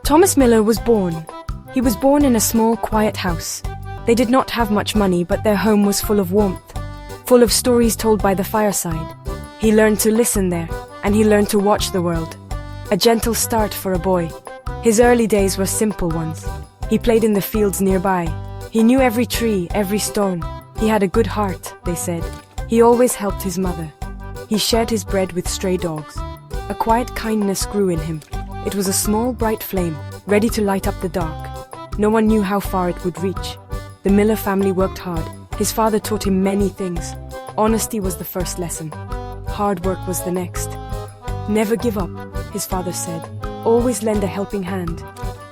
Thomas Miller was born. He was born in a small, quiet house. They did not have much money, but their home was full of warmth, full of stories told by the fireside. He learned to listen there, and he learned to watch the world. A gentle start for a boy. His early days were simple ones. He played in the fields nearby. He knew every tree, every stone. He had a good heart, they said. He always helped his mother. He shared his bread with stray dogs. A quiet kindness grew in him. It was a small, bright flame, ready to light up the dark. No one knew how far it would reach. The Miller family worked hard. His father taught him many things. Honesty was the first lesson. Hard work was the next. Never give up, his father said. Always lend a helping hand.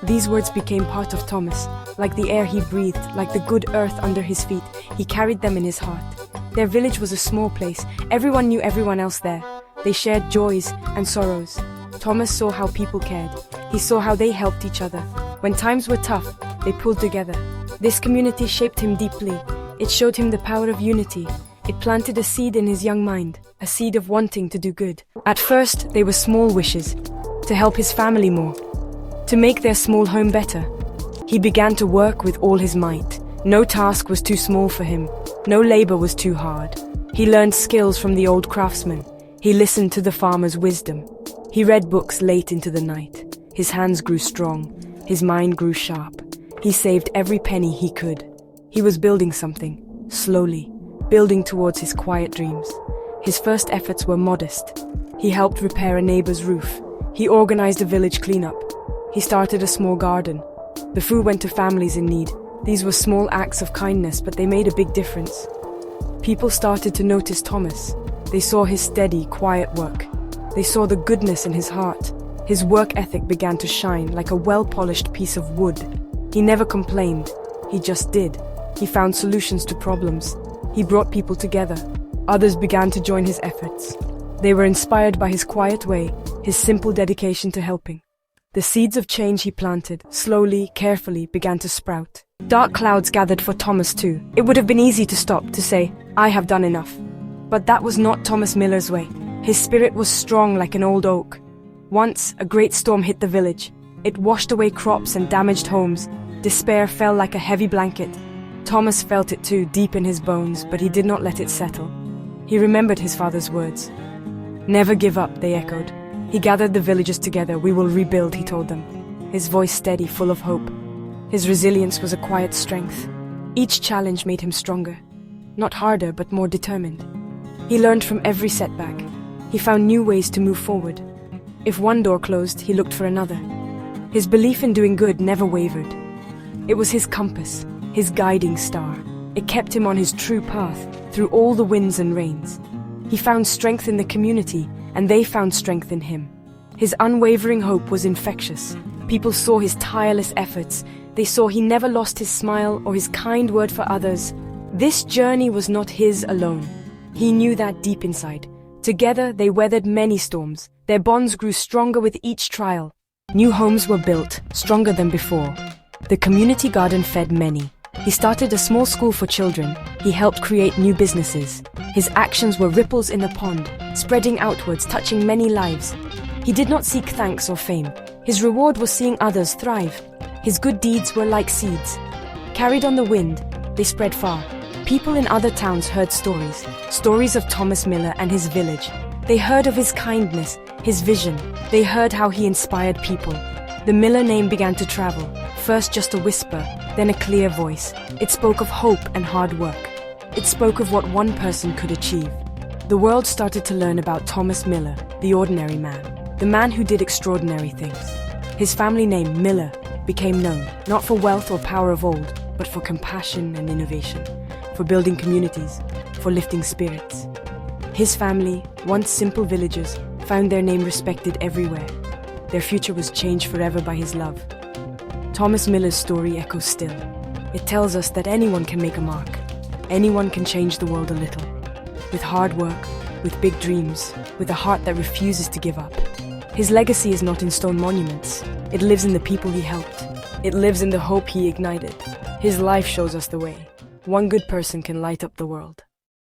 These words became part of Thomas, like the air he breathed, like the good earth under his feet. He carried them in his heart. Their village was a small place. Everyone knew everyone else there. They shared joys and sorrows. Thomas saw how people cared. He saw how they helped each other. When times were tough, they pulled together. This community shaped him deeply. It showed him the power of unity. It planted a seed in his young mind, a seed of wanting to do good. At first, they were small wishes, to help his family more, to make their small home better. He began to work with all his might. No task was too small for him. No labor was too hard. He learned skills from the old craftsmen. He listened to the farmer's wisdom. He read books late into the night. His hands grew strong. His mind grew sharp. He saved every penny he could. He was building something, slowly, building towards his quiet dreams. His first efforts were modest. He helped repair a neighbor's roof. He organized a village cleanup. He started a small garden. The food went to families in need. These were small acts of kindness, but they made a big difference. People started to notice Thomas. They saw his steady, quiet work. They saw the goodness in his heart. His work ethic began to shine like a well-polished piece of wood. He never complained. He just did. He found solutions to problems. He brought people together. Others began to join his efforts. They were inspired by his quiet way, his simple dedication to helping. The seeds of change he planted, slowly, carefully, began to sprout. Dark clouds gathered for Thomas too. It would have been easy to stop, to say, "I have done enough." But that was not Thomas Miller's way. His spirit was strong like an old oak. Once, a great storm hit the village. It washed away crops and damaged homes. Despair fell like a heavy blanket. Thomas felt it too, deep in his bones, but he did not let it settle. He remembered his father's words. "Never give up," they echoed. He gathered the villagers together. "We will rebuild," he told them. His voice steady, full of hope. His resilience was a quiet strength. Each challenge made him stronger. Not harder, but more determined. He learned from every setback. He found new ways to move forward. If one door closed, he looked for another. His belief in doing good never wavered. It was his compass, his guiding star. It kept him on his true path through all the winds and rains. He found strength in the community, and they found strength in him. His unwavering hope was infectious. People saw his tireless efforts. They saw he never lost his smile or his kind word for others. This journey was not his alone. He knew that deep inside. Together, they weathered many storms. Their bonds grew stronger with each trial. New homes were built, stronger than before. The community garden fed many. He started a small school for children. He helped create new businesses. His actions were ripples in a pond, spreading outwards, touching many lives. He did not seek thanks or fame. His reward was seeing others thrive. His good deeds were like seeds. Carried on the wind, they spread far. People in other towns heard stories of Thomas Miller and his village. They heard of his kindness, his vision. They heard how he inspired people. The Miller name began to travel, first just a whisper, then a clear voice. It spoke of hope and hard work. It spoke of what one person could achieve. The world started to learn about Thomas Miller, the ordinary man, the man who did extraordinary things. His family name, Miller, became known, not for wealth or power of old, but for compassion and innovation, for building communities, for lifting spirits. His family, once simple villagers, found their name respected everywhere. Their future was changed forever by his love. Thomas Miller's story echoes still. It tells us that anyone can make a mark. Anyone can change the world a little. With hard work, with big dreams, with a heart that refuses to give up. His legacy is not in stone monuments. It lives in the people he helped. It lives in the hope he ignited. His life shows us the way. One good person can light up the world.